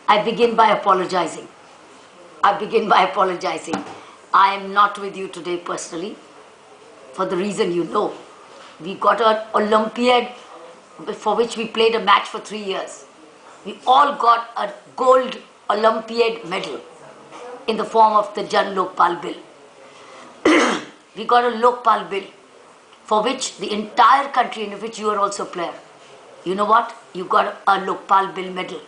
I begin by apologizing. I am not with you today personally, for the reason you know. We got an Olympiad for which we played a match for 3 years. We all got a gold Olympiad medal in the form of the Jan Lokpal Bill. We got a Lokpal Bill for which the entire country, in which you are also a player. You know what? You got a Lokpal Bill medal.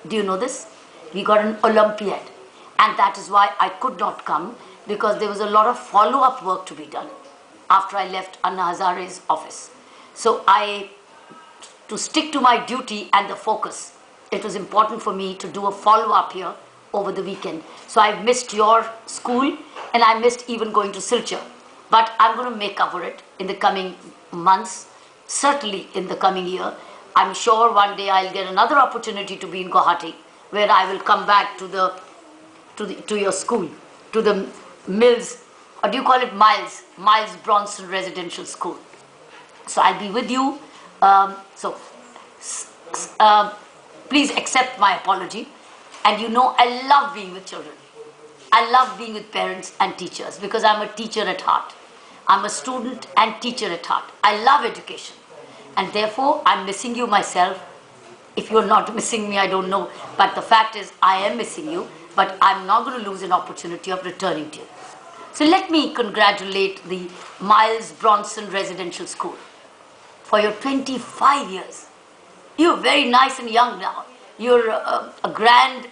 Do you know this? We got an Olympiad. And that is why I could not come, because there was a lot of follow-up work to be done after I left Anna Hazare's office. So to stick to my duty and the focus, it was important for me to do a follow-up here over the weekend. So I missed your school and I missed even going to Silchar. But I'm going to make up for it in the coming months, certainly in the coming year. I'm sure one day I'll get another opportunity to be in Guwahati, where I will come back to your school, to the Mills, or do you call it Miles Bronson Residential School. So I'll be with you. Please accept my apology. And you know I love being with children. I love being with parents and teachers, because I'm a teacher at heart. I'm a student and teacher at heart. I love education. And therefore, I'm missing you myself. If you're not missing me, I don't know. But the fact is, I am missing you. But I'm not going to lose an opportunity of returning to you. So let me congratulate the Miles Bronson Residential School for your 25 years. You're very nice and young now. You're a grand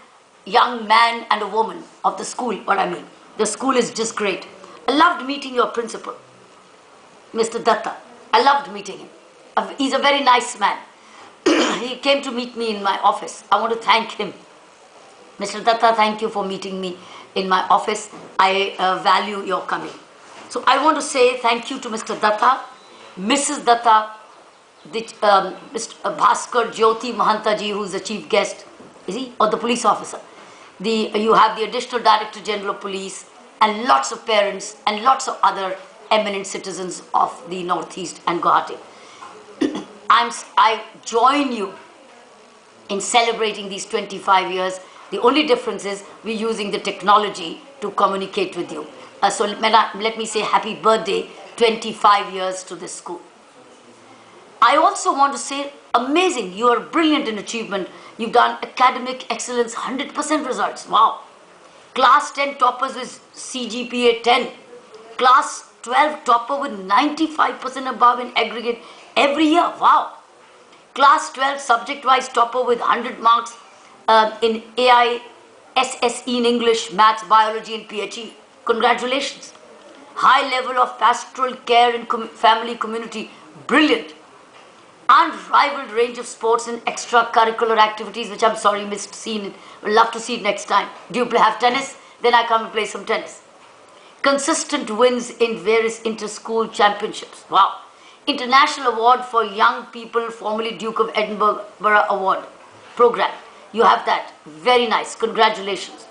young man and a woman of the school, what I mean. The school is just great. I loved meeting your principal, Mr. Datta. I loved meeting him. He's a very nice man. He came to meet me in my office. I want to thank him. Mr. Datta, thank you for meeting me in my office. I value your coming. So I want to say thank you to Mr. Datta, Mrs. Datta, Mr. Bhaskar Jyoti Mahantaji, who is the chief guest, is he? Or the police officer. You have the additional Director General of Police, and lots of parents and lots of other eminent citizens of the Northeast and Guwahati. I join you in celebrating these 25 years. The only difference is we're using the technology to communicate with you. So let me say happy birthday, 25 years to this school. I also want to say, amazing, you are brilliant in achievement. You've done academic excellence, 100% results. Wow. Class 10 toppers with CGPA 10. Class 12 topper with 95% above in aggregate every year. Wow. Class 12 subject-wise topper with 100 marks in AI, SSE in English, Maths, Biology and PHE. Congratulations. High level of pastoral care in family community. Brilliant. Unrivaled range of sports and extracurricular activities, which I'm sorry missed seeing it. Would love to see it next time. Do you have tennis? Then I come and play some tennis. Consistent wins in various inter-school championships. Wow. International award for young people, formerly Duke of Edinburgh Award program. You have that. Very nice. Congratulations.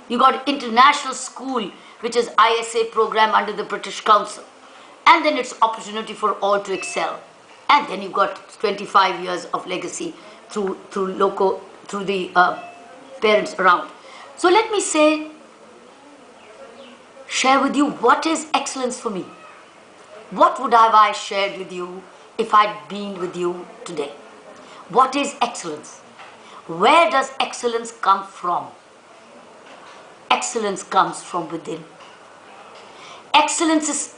You got international school, which is ISA program under the British Council. And then it's opportunity for all to excel. And then you've got 25 years of legacy through the parents around. So let me share with you what is excellence for me. What would have I shared with you if I'd been with you today? What is excellence? Where does excellence come from? Excellence comes from within. Excellence is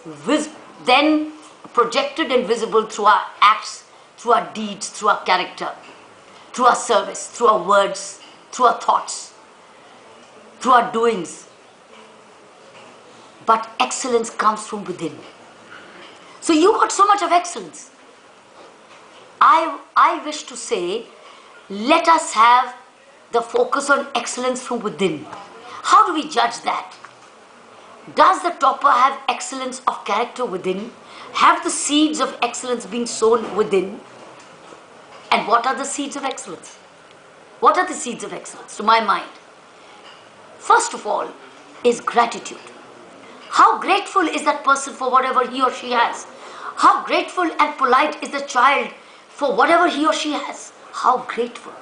then projected and visible through our acts, through our deeds, through our character, through our service, through our words, through our thoughts, through our doings. But excellence comes from within. So you got so much of excellence. I wish to say, let us have the focus on excellence from within. How do we judge that? Does the topper have excellence of character within? Have the seeds of excellence been sown within? And what are the seeds of excellence? What are the seeds of excellence to my mind? First of all is gratitude. How grateful is that person for whatever he or she has? How grateful and polite is the child for whatever he or she has? How grateful.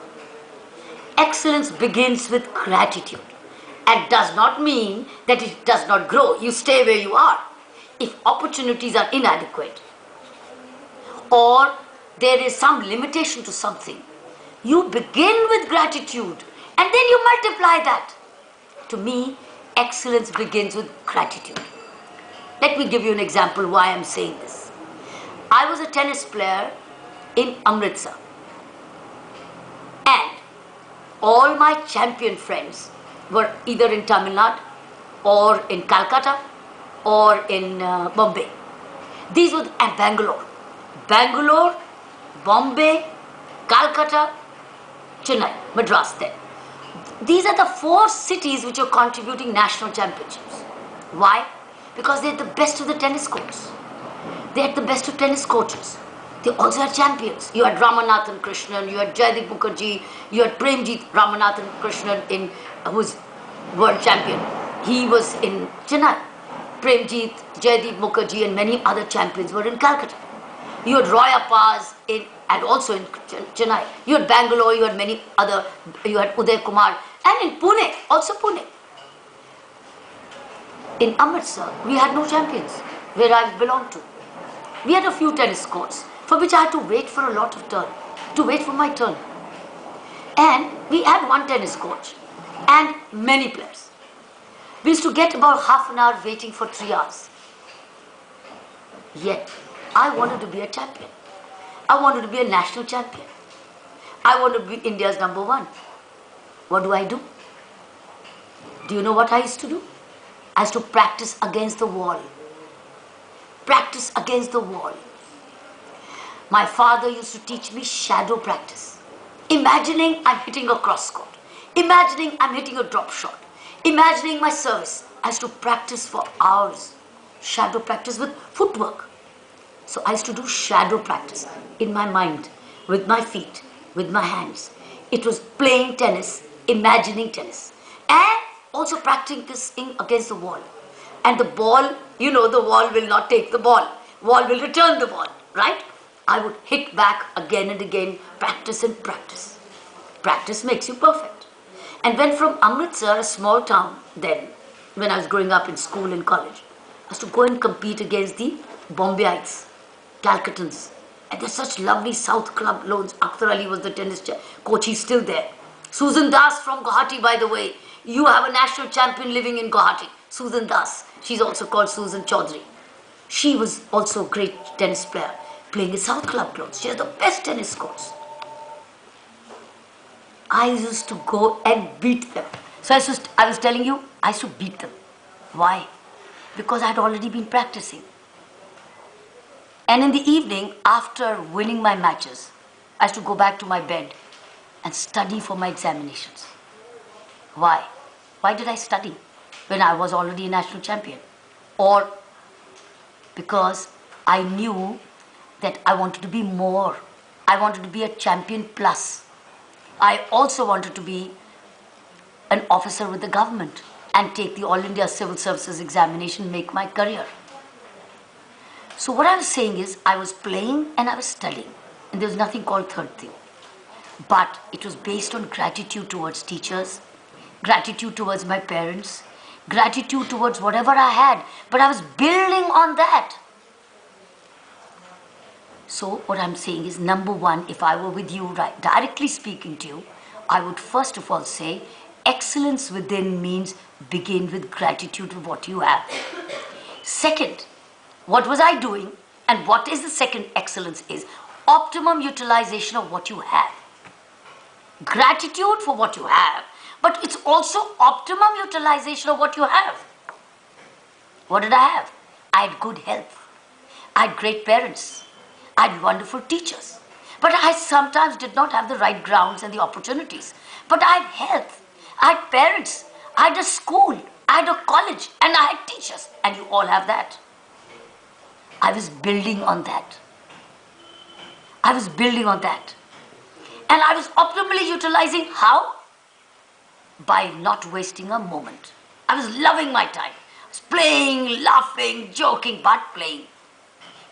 Excellence begins with gratitude and does not mean that it does not grow. You stay where you are. If opportunities are inadequate or there is some limitation to something, you begin with gratitude and then you multiply that. To me, excellence begins with gratitude. Let me give you an example why I'm saying this. I was a tennis player in Amritsar, and all my champion friends were either in Tamil Nadu or in Calcutta or in Bombay. These were, and Bangalore, Bombay, Calcutta, Chennai, Madras then. These are the 4 cities which are contributing national championships. Why? Because they had the best of the tennis courts. They had the best of tennis coaches. They also had champions. You had Ramanathan Krishnan, you had Jaydeep Mukherjee, you had Premjit Ramanathan Krishnan, who was world champion. He was in Chennai. Premjit, Jaydeep Mukherjee and many other champions were in Calcutta. You had Roy Apaz and also in Chennai. You had Bangalore, you had many other, you had Uday Kumar, and in Pune, also Pune. In Amritsar, we had no champions, where I belonged to. We had a few tennis courts, for which I had to wait for a lot of turn, to wait for my turn. And we had one tennis coach and many players. We used to get about half an hour waiting for 3 hours. Yet, I wanted to be a champion. I wanted to be a national champion. I wanted to be India's #1. What do? Do you know what I used to do? I used to practice against the wall. Practice against the wall. My father used to teach me shadow practice. Imagining I'm hitting a cross court. Imagining I'm hitting a drop shot. Imagining my service. I used to practice for hours. Shadow practice with footwork. So I used to do shadow practice in my mind, with my feet, with my hands. It was playing tennis, imagining tennis, and also practicing against the wall. And the ball, you know, the wall will not take the ball. Wall will return the ball, right? I would hit back again and again, practice and practice. Practice makes you perfect. And when from Amritsar, a small town then, when I was growing up in school and college, I used to go and compete against the Bombayites, Calcuttans. And there's such lovely South Club loans. Akhtar Ali was the tennis coach, he's still there. Susan Das from Guwahati, by the way. You have a national champion living in Guwahati, Susan Das. She's also called Susan Chaudhary. She was also a great tennis player, playing in South Club clothes. She has the best tennis courts. I used to go and beat them. So I was telling you, I used to beat them. Why? Because I had already been practicing. And in the evening, after winning my matches, I used to go back to my bed and study for my examinations. Why? Why did I study when I was already a national champion? Or because I knew that I wanted to be more. I wanted to be a champion plus. I also wanted to be an officer with the government and take the All India Civil Services examination, make my career. So what I was saying is, I was playing and I was studying. And there was nothing called third thing. But it was based on gratitude towards teachers, gratitude towards my parents, gratitude towards whatever I had. But I was building on that. So what I'm saying is, #1, if I were with you, right, directly speaking to you, I would first of all say, excellence within means begin with gratitude for what you have. Second, what was I doing? And what is the second excellence is? Optimum utilization of what you have. Gratitude for what you have, but it's also optimum utilization of what you have. What did I have? I had good health. I had great parents. I had wonderful teachers. But I sometimes did not have the right grounds and the opportunities. But I had health. I had parents. I had a school. I had a college. And I had teachers. And you all have that. I was building on that. I was building on that. And I was optimally utilizing how? By not wasting a moment. I was loving my time. I was playing, laughing, joking, but playing.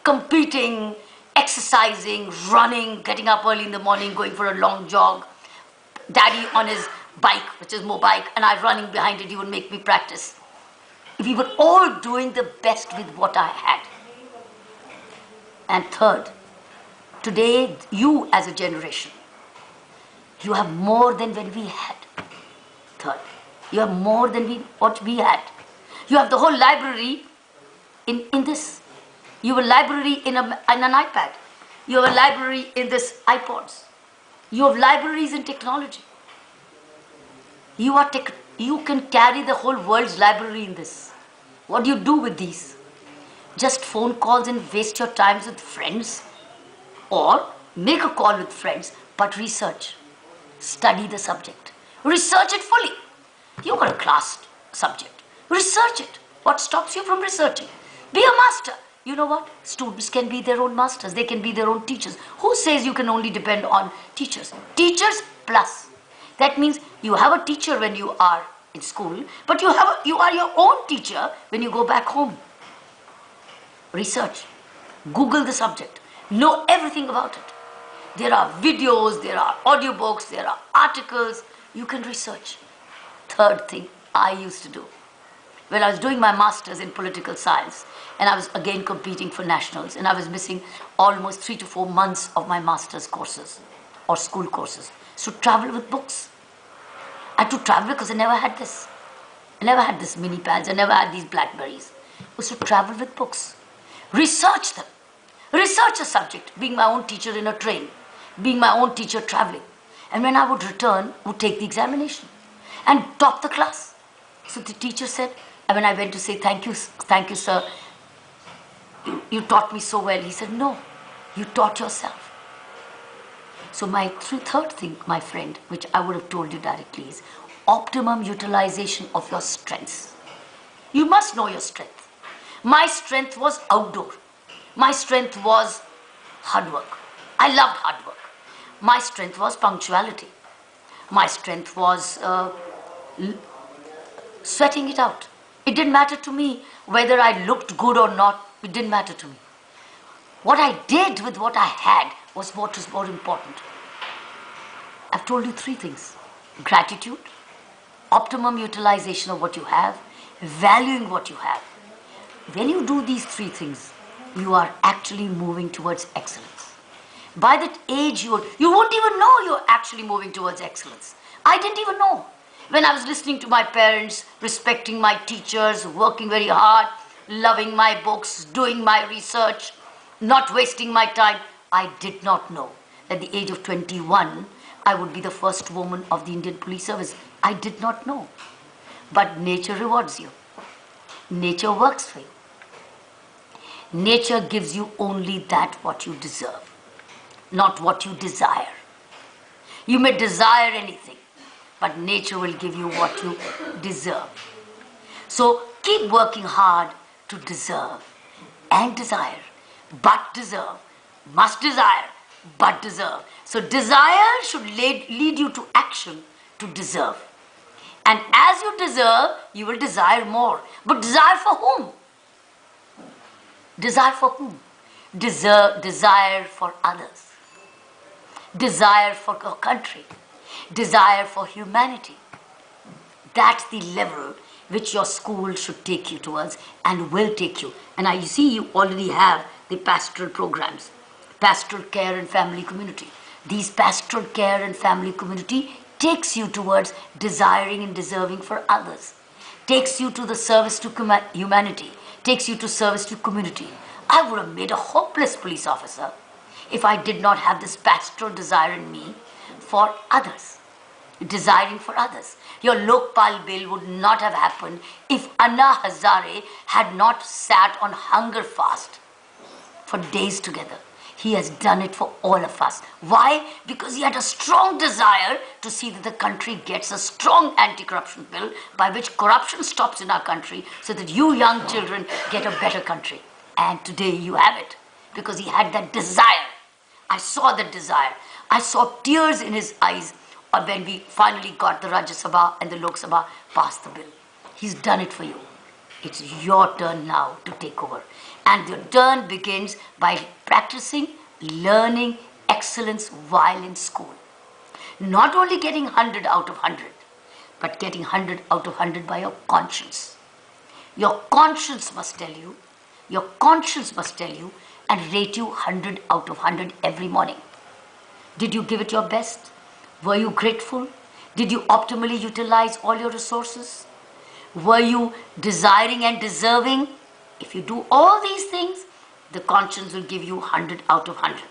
Competing, exercising, running, getting up early in the morning, going for a long jog. daddy on his bike, which is motorbike, and I'm running behind it, he would make me practice. We were all doing the best with what I had. And third, today you as a generation, you have more than when we had. Third, you have more than what we had. You have the whole library in this. You have a library in an iPad. You have a library in this iPods. You have libraries in technology. You can carry the whole world's library in this. What do you do with these? Just phone calls and waste your times with friends, or make a call with friends, but research. Study the subject. Research it fully. You got a class subject. Research it. What stops you from researching? Be a master. You know what? Students can be their own masters. They can be their own teachers. Who says you can only depend on teachers? Teachers plus. That means you have a teacher when you are in school, but you are your own teacher when you go back home. Research. Google the subject. Know everything about it. There are videos, there are audiobooks, there are articles. You can research. Third thing I used to do, when I was doing my master's in political science, and I was again competing for nationals, and I was missing almost 3 to 4 months of my master's courses or school courses. So travel with books. I had to travel because I never had this. I never had this mini pads. I never had these Blackberries. I was to travel with books. Research them. Research a subject, being my own teacher in a train, being my own teacher traveling. And when I would return, would take the examination and top the class. So the teacher said, and when I went to say, thank you sir, you taught me so well. He said, no, you taught yourself. So my third thing, my friend, which I would have told you directly, is optimum utilization of your strengths. You must know your strength. My strength was outdoor. My strength was hard work. I loved hard work. My strength was punctuality. My strength was sweating it out. It didn't matter to me whether I looked good or not. It didn't matter to me. What I did with what I had was what was more important. I've told you 3 things. Gratitude, optimum utilization of what you have, valuing what you have. When you do these 3 things, you are actually moving towards excellence. By that age, you won't even know you're actually moving towards excellence. I didn't even know. When I was listening to my parents, respecting my teachers, working very hard, loving my books, doing my research, not wasting my time, I did not know at the age of 21, I would be the first woman of the Indian Police Service. I did not know. But nature rewards you. Nature works for you. Nature gives you only that what you deserve, not what you desire. You may desire anything, but nature will give you what you deserve. So keep working hard to deserve and desire, but deserve, must desire, but deserve. So desire should lead you to action to deserve. And as you deserve, you will desire more. But desire for whom? Desire for whom? Desire for others. Desire for your country. Desire for humanity. That's the level which your school should take you towards and will take you. And I see you already have the pastoral programs, pastoral care and family community. These pastoral care and family community takes you towards desiring and deserving for others, takes you to the service to humanity, takes you to service to community. I would have made a hopeless police officer if I did not have this pastoral desire in me for others, desiring for others. Your Lokpal bill would not have happened if Anna Hazare had not sat on hunger fast for days together. He has done it for all of us. Why? Because he had a strong desire to see that the country gets a strong anti-corruption bill by which corruption stops in our country so that you young children get a better country. And today you have it because he had that desire. I saw that desire. I saw tears in his eyes when we finally got the Rajya Sabha and the Lok Sabha passed the bill. He's done it for you. It's your turn now to take over. And your turn begins by practicing, learning excellence while in school. Not only getting 100 out of 100, but getting 100 out of 100 by your conscience. Your conscience must tell you, and rate you 100 out of 100 every morning. Did you give it your best? Were you grateful? Did you optimally utilize all your resources? Were you desiring and deserving? If you do all these things, the conscience will give you 100 out of 100.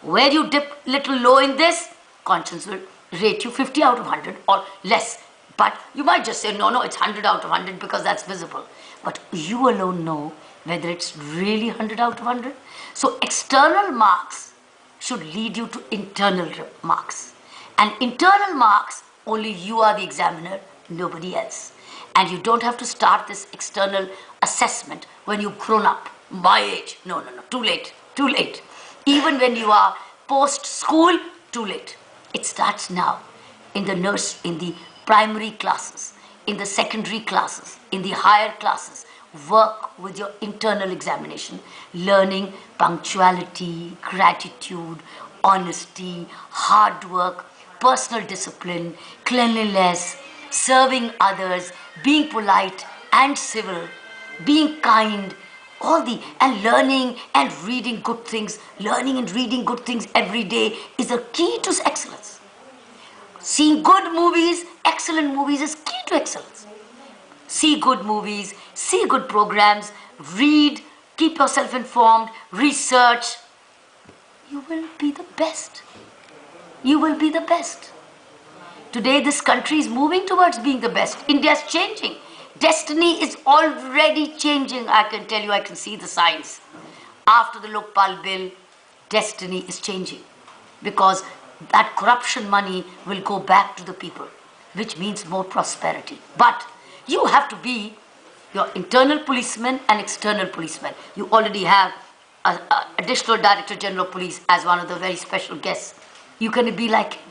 Where you dip little low in this, conscience will rate you 50 out of 100 or less. But you might just say, no, it's 100 out of 100 because that's visible. But you alone know whether it's really 100 out of 100. So external marks should lead you to internal marks. And internal marks, only you are the examiner, nobody else. And you don't have to start this external assessment when you've grown up. My age, no, too late. Even when you are post-school, too late. It starts now in the primary classes, in the secondary classes, in the higher classes. Work with your internal examination, learning punctuality, gratitude, honesty, hard work, personal discipline, cleanliness, serving others, being polite and civil, being kind, and learning and reading good things. Learning and reading good things every day is a key to excellence. Seeing good movies, excellent movies is key to excellence. See good movies, see good programs, read, keep yourself informed, research. You will be the best. You will be the best. Today this country is moving towards being the best. India is changing. Destiny is already changing. I can tell you, I can see the signs. After the Lokpal bill, destiny is changing. Because that corruption money will go back to the people, which means more prosperity. But you have to be your internal policeman and external policeman. You already have an additional Director General of Police as one of the very special guests. You can be like him.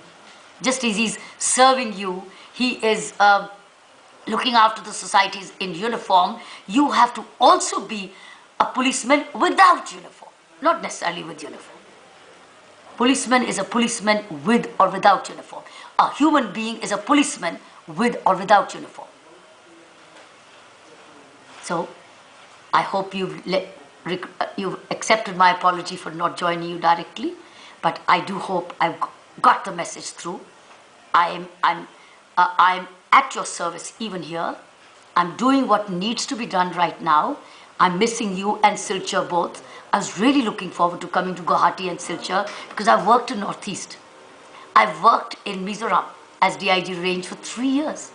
Just as he's serving you, he is looking after the societies in uniform. You have to also be a policeman without uniform, not necessarily with uniform. Policeman is a policeman with or without uniform. A human being is a policeman with or without uniform. So, I hope you've accepted my apology for not joining you directly, but I do hope I've got the message through. I'm at your service even here. I'm doing what needs to be done right now. I'm missing you and Silchar both. I was really looking forward to coming to Guwahati and Silchar because I've worked in Northeast. I've worked in Mizoram as DIG range for 3 years.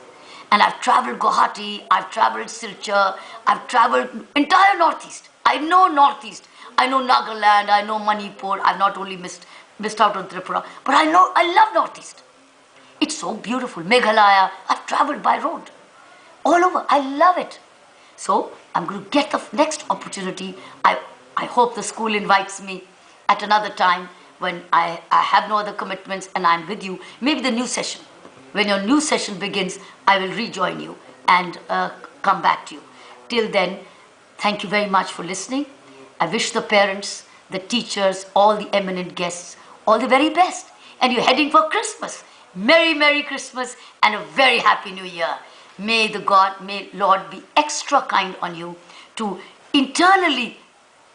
And I've traveled Guwahati, I've traveled Silchar, I've traveled entire Northeast. I know Northeast. I know Nagaland, I know Manipur. I've not only missed out on Tripura, but I love Northeast. It's so beautiful. Meghalaya, I've traveled by road. All over, I love it. So, I'm going to get the next opportunity. I hope the school invites me at another time when I have no other commitments and I'm with you. Maybe the new session. When your new session begins, I will rejoin you and come back to you. Till then, thank you very much for listening. I wish the parents, the teachers, all the eminent guests, all the very best. And you're heading for Christmas. Merry, Merry Christmas and a very Happy New Year. May Lord be extra kind on you to internally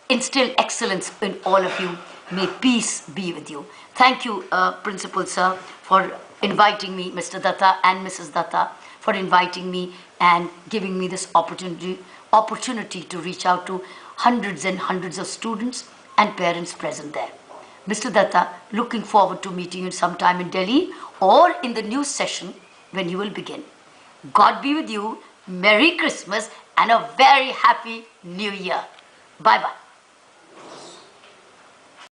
instill excellence in all of you. May peace be with you. Thank you, Principal Sir, for inviting me, Mr. Datta and Mrs. Datta, for inviting me and giving me this opportunity to reach out to hundreds and hundreds of students and parents present there. Mr. Datta, looking forward to meeting you sometime in Delhi or in the new session when you will begin. God be with you. Merry Christmas and a very Happy New Year. Bye-bye.